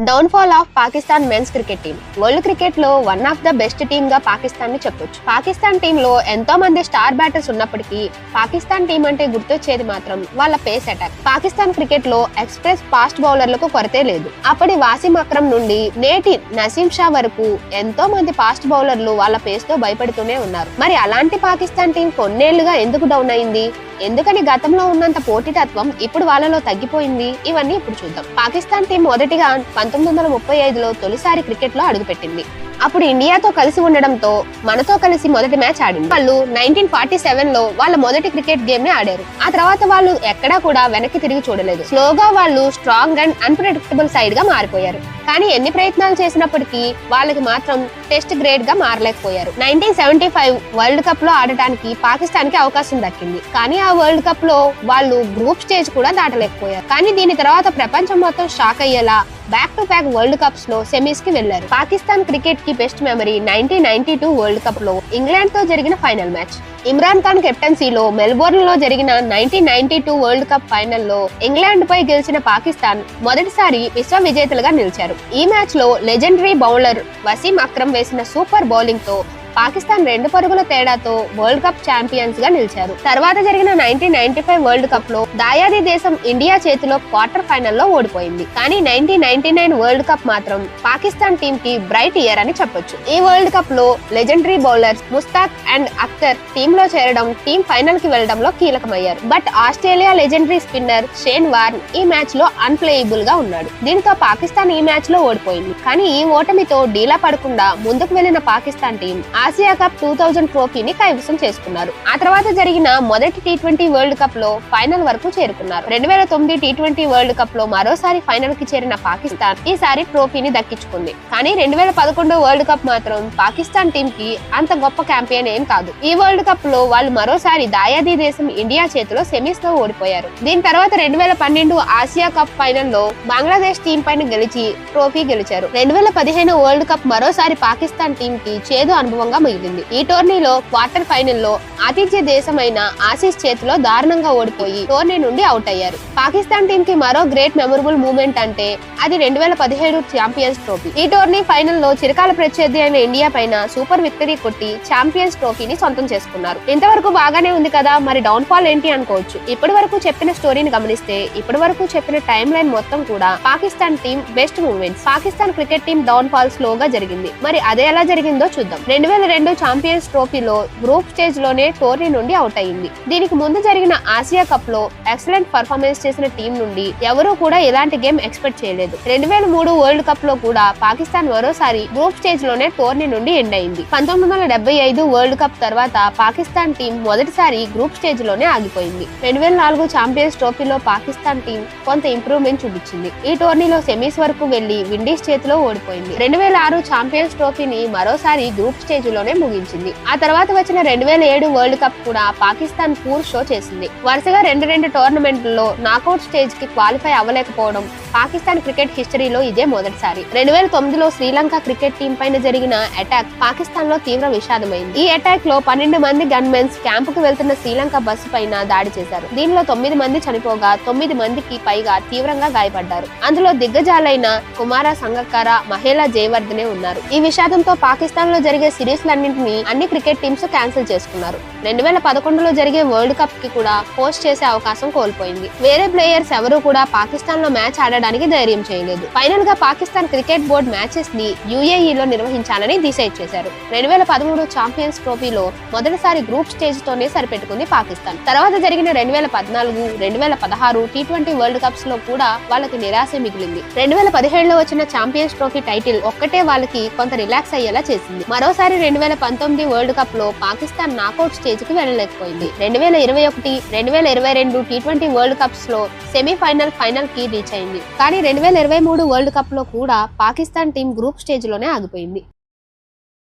Downfall of Pakistan men's cricket team. World cricket లో one of the best team గా పాకిస్తాన్ ని చెప్పొచ్చు. పాకిస్తాన్ టీమ్ లో ఎంతో మంది స్టార్ బ్యాటర్స్ ఉన్నప్పటికీ పాకిస్తాన్ టీం అంటే గుర్తొచ్చేది మాత్రం వాళ్ళ పేస్ అటాక్. పాకిస్తాన్ క్రికెట్ లో ఎక్స్ప్రెస్ ఫాస్ట్ బౌలర్లకు కొరతే లేదు. అప్పటి వాసిం అక్రమ్ నుండి నేటి నసీం షా వరకు ఎంతో మంది ఫాస్ట్ బౌలర్లు వాళ్ళ పేస్ తో భయపడుతూనే ఉన్నారు. మరి అలాంటి పాకిస్తాన్ టీం కొన్నేళ్లుగా ఎందుకు డౌన్ అయింది? ఎందుకని గతంలో ఉన్నంత పోటీతత్వం ఇప్పుడు వాళ్ళలో తగ్గిపోయింది? ఇవన్నీ ఇప్పుడు చూద్దాం. పాకిస్తాన్ టీం మొదటిగా 1935లో తొలిసారి క్రికెట్ లో అడుగుపెట్టింది. అప్పుడు ఇండియాతో కలిసి ఉండడంతో మనతో కలిసి మొదటి మ్యాచ్ ఆడింది. వాళ్ళు 1947లో వాళ్ళ మొదటి క్రికెట్ గేమ్ ని ఆడారు. ఆ తర్వాత వాళ్ళు ఎక్కడా కూడా వెనక్కి తిరిగి చూడలేదు. స్లోగా వాళ్ళు స్ట్రాంగ్ అండ్ అన్ప్రెడిక్టబుల్ సైడ్ గా మారిపోయారు. కానీ ఎన్ని ప్రయత్నాలు చేసినప్పటికీ వాళ్ళకి మాత్రం టెస్ట్ గ్రేడ్ గా మారలేకపోయారు. 1975 వరల్డ్ కప్ లో ఆడటానికి పాకిస్తాన్ కి అవకాశం దక్కింది. కానీ ఆ వరల్డ్ కప్ లో వాళ్ళు గ్రూప్ స్టేజ్ కూడా దాటలేకపోయారు. కానీ దీని తర్వాత ప్రపంచం మొత్తం షాక్ అయ్యేలా back to back world cups లో సెమీస్ కి వెళ్లారు. పాకిస్తాన్ క్రికెట్ కి బెస్ట్ మెమరీ 1992 వరల్డ్ కప్ లో ఇంగ్లాండ్ తో జరిగిన ఫైనల్ మ్యాచ్. ఇమ్రాన్ ఖాన్ కెప్టెన్సీలో మెల్బోర్న్ లో జరిగిన 1992 వరల్డ్ కప్ ఫైనల్ లో ఇంగ్లాండ్ పై గెలిచిన పాకిస్తాన్ మొదటిసారి విశ్వ విజేతలుగా నిలిచారు. ఈ మ్యాచ్ లో లెజెండరీ బౌలర్ వసీం అక్రమ్ వేసిన సూపర్ బౌలింగ్ తో పాకిస్తాన్ 2 పరుగుల తేడాతో వరల్డ్ కప్ ఛాంపియన్స్ గా నిలిచారు. తర్వాత జరిగిన 1995 వరల్డ్ కప్ లో దాయాది దేశం ఇండియా చేతిలో క్వార్టర్ ఫైనల్ లో ఓడిపోయింది. కానీ 1999 వరల్డ్ కప్ మాత్రం పాకిస్తాన్ టీమ్ కి బ్రైట్ ఇయర్ అని చెప్పొచ్చు. ఈ వరల్డ్ కప్ లో legendary bowlers Mushtaq and Akhtar team లో చేరడం టీం ఫైనల్ కి వెళ్లడంలో కీలకమయ్యారు. But Australia legendary spinner Shane Warne ఈ మ్యాచ్ లో అన్ప్లేయబుల్ గా ఉన్నాడు. దీంతో పాకిస్తాన్ ఈ మ్యాచ్ లో ఓడిపోయింది. కానీ ఈ ఓటమితో డీలా పడకుండా ముందుకు వెళ్లిన పాకిస్తాన్ టీం ఆసియా కప్ 2000 ట్రోఫీని కైవసం చేసుకున్నారు. ఆ తర్వాత జరిగిన మొదటి టీ20 వరల్డ్ కప్ లో ఫైనల్ వరకు చేరుకున్నారు. 2009 టీ20 వరల్డ్ కప్ లో మరోసారి ఫైనల్ కి చేరిన పాకిస్తాన్ ఈసారి ట్రోఫీని దక్కించుకుంది. కానీ 2011 వరల్డ్ కప్ మాత్రం పాకిస్తాన్ టీం కి అంత గొప్ప క్యాంపియన్ ఏం కాదు. ఈ వరల్డ్ కప్ లో వాళ్ళు మరోసారి దాయాది దేశం ఇండియా చేతిలో సెమీస్ లో ఓడిపోయారు. దీని తర్వాత 2012 ఆసియా కప్ ఫైనల్ లో బంగ్లాదేశ్ టీం పైన గెలిచి ట్రోఫీ గెలిచారు. 2015 వరల్డ్ కప్ మరోసారి పాకిస్తాన్ టీం కి చేదు అనుభవంగా మిగిలింది. ఈ టోర్నీలో క్వార్టర్ ఫైనల్ లో ఆతిథ్య దేశమైన ఆసీస్ చేతిలో దారుణంగా ఓడిపోయి టోర్నీ నుండి అవుట్ అయ్యారు. పాకిస్తాన్ టీం కి మరో గ్రేట్ మెమరబుల్ మూమెంట్ అంటే అది 2017 ఛాంపియన్స్ ట్రోఫీ. ఈ టోర్నీ ఫైనల్ లో చిరకాల ప్రత్యర్థి అయిన ఇండియా పైన సూపర్ విక్టరీ కొట్టి ఛాంపియన్స్ ట్రోఫీని సొంతం చేసుకున్నారు. ఇంతవరకు బాగానే ఉంది కదా, మరి డౌన్ ఫాల్ ఏంటి అనుకోవచ్చు. ఇప్పటి వరకు చెప్పిన స్టోరీని గమనిస్తే ఇప్పటి వరకు చెప్పిన టైం లైన్ మొత్తం కూడా Pakistan team best moments. Pakistan cricket team downfall స్లోగా జరిగింది. మరి అదే ఎలా జరిగిందో చూద్దాం. 2002 ఛాంపియన్స్ ట్రోఫీలో గ్రూప్ స్టేజ్ లోనే టోర్నీ నుండి అవుట్ అయింది. దీనికి ముందు జరిగిన ఆసియా కప్ లో ఎక్సలెంట్ పర్ఫార్మెన్స్ చేసిన టీం నుండి ఎవరూ కూడా ఇలాంటి గేమ్ ఎక్స్పెక్ట్ చేయలేదు. 2003 వరల్డ్ కప్ లో కూడా పాకిస్తాన్ మరోసారి గ్రూప్ స్టేజ్ లోనే టోర్నీ నుండి ఎండ్ అయింది. 1975 వరల్డ్ కప్ తర్వాత పాకిస్తాన్ టీం మొదటిసారి గ్రూప్ స్టేజ్ లోనే ఆగిపోయింది. 2004 ఛాంపియన్స్ ట్రోఫీలో పాకిస్తాన్ టీం కొంత ఇంప్రూవ్మెంట్ చూపించింది. ఈ టోర్నీలో సెమీస్ వరకు వెళ్లి విండీస్ చేతిలో ఓడిపోయింది. 2006 ఛాంపియన్స్ ట్రోఫీని మరోసారి గ్రూప్ స్టేజ్ లోనే ముగించింది. ఆ తర్వాత వచ్చిన 2007 వరల్డ్ కప్ కూడా పాకిస్తాన్ పూర్ షో చేసింది. వరుసగా రెండు టోర్నమెంట్లలో నాకౌట్ స్టేజ్ కి క్వాలిఫై అవ్వలేకపోవడం పాకిస్తాన్ క్రికెట్ హిస్టరీలో ఇదే మొదటిసారి. 2009లో శ్రీలంక క్రికెట్ టీం పైన జరిగిన అటాక్ పాకిస్తాన్ లో తీవ్ర విషాదమైంది. ఈ అటాక్ లో 12 మంది గన్మెన్స్ క్యాంపుకు వెళ్తున్న శ్రీలంక బస్సు పైన దాడి చేశారు. దీనిలో 9 మంది చనిపోగా 9 మందికి పైగా తీవ్రంగా గాయపడ్డారు. అందులో దిగ్గజాలైన కుమార సంగక్కర, మహేలా జయవర్ధనే ఉన్నారు. ఈ విషాదంతో పాకిస్తాన్ లో జరిగే సిరీస్ లన్నింటినీ అన్ని క్రికెట్ టీమ్స్ క్యాన్సిల్ చేసుకున్నారు. 2011లో జరిగే వరల్డ్ కప్ కి కూడా హోస్ట్ చేసే అవకాశం కోల్పోయింది. వేరే ప్లేయర్స్ ఎవరూ కూడా పాకిస్తాన్ లో మ్యాచ్ ఆడడానికి ధైర్యం చేయలేదు. ఫైనల్ గా పాకిస్తాన్ క్రికెట్ బోర్డు మ్యాచెస్ ని యూఏఈలో నిర్వహించాలని డిసైడ్ చేశారు. 2013 ఛాంపియన్స్ ట్రోఫీలో మొదటిసారి గ్రూప్ స్టేజ్ తోనే సరిపెట్టుకుంది పాకిస్తాన్. తర్వాత జరిగిన 2014, 2016 టీ20 వరల్డ్ కప్స్ లో కూడా వాళ్ళకి నిరాశ మిగిలింది. 2017లో వచ్చిన ఛాంపియన్స్ ట్రోఫీ టైటిల్ ఒక్కటే వాళ్ళకి కొంత రిలాక్స్ అయ్యేలా చేసింది. మరోసారి 2019 వరల్డ్ కప్ లో పాకిస్తాన్ నాకౌట్ స్టేజ్ కి వెళ్ళలేకపోయింది. 2021, 2022 టీ20 వరల్డ్ కప్స్ లో సెమీఫైనల్, ఫైనల్ కి రీచ్ అయింది. కానీ 2023 వరల్డ్ కప్ లో కూడా పాకిస్తాన్ టీం గ్రూప్ స్టేజ్ లోనే ఆగిపోయింది.